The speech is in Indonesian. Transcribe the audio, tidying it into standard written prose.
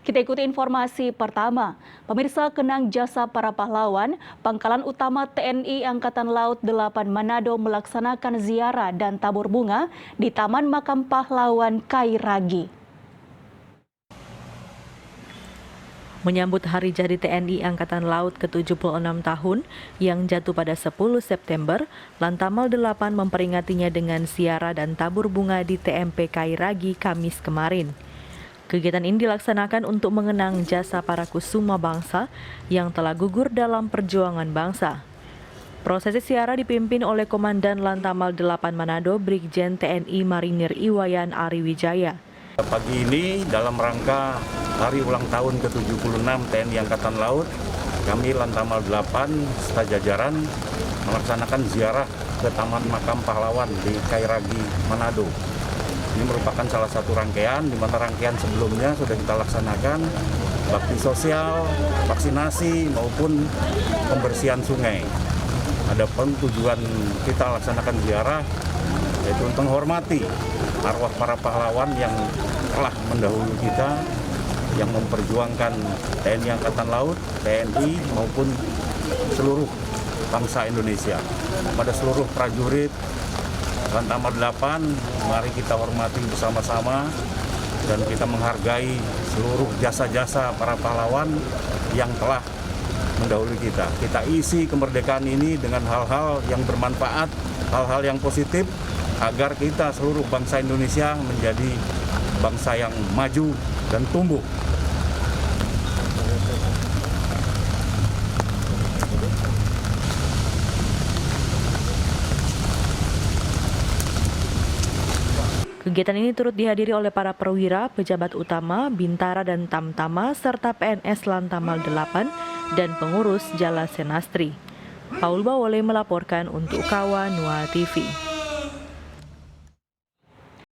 Kita ikuti informasi pertama. Pemirsa, kenang jasa para pahlawan, Pangkalan Utama TNI Angkatan Laut 8 Manado melaksanakan ziarah dan tabur bunga di Taman Makam Pahlawan Kairagi. Menyambut Hari Jadi TNI Angkatan Laut ke-76 tahun yang jatuh pada 10 September, Lantamal 8 memperingatinya dengan ziarah dan tabur bunga di TMP Kairagi Kamis kemarin. Kegiatan ini dilaksanakan untuk mengenang jasa para kusuma bangsa yang telah gugur dalam perjuangan bangsa. Prosesi ziarah dipimpin oleh Komandan Lantamal 8 Manado, Brigjen TNI Marinir Iwayan Ariwijaya. Pagi ini dalam rangka hari ulang tahun ke-76 TNI Angkatan Laut, kami Lantamal 8 serta jajaran melaksanakan ziarah ke Taman Makam Pahlawan di Kairagi, Manado. Ini merupakan salah satu rangkaian, di mana rangkaian sebelumnya sudah kita laksanakan bakti sosial, vaksinasi maupun pembersihan sungai. Adapun tujuan kita laksanakan ziarah yaitu untuk menghormati arwah para pahlawan yang telah mendahului kita, yang memperjuangkan TNI Angkatan Laut, TNI maupun seluruh bangsa Indonesia. Pada seluruh prajurit Lantamal 8, mari kita hormati bersama-sama dan kita menghargai seluruh jasa-jasa para pahlawan yang telah mendahului kita. Kita isi kemerdekaan ini dengan hal-hal yang bermanfaat, hal-hal yang positif, agar kita seluruh bangsa Indonesia menjadi bangsa yang maju dan tumbuh. Kegiatan ini turut dihadiri oleh para perwira, pejabat utama, bintara dan tamtama, serta PNS Lantamal 8 dan pengurus Jala Senastri. Paul Bawole melaporkan untuk Kawa Nua TV.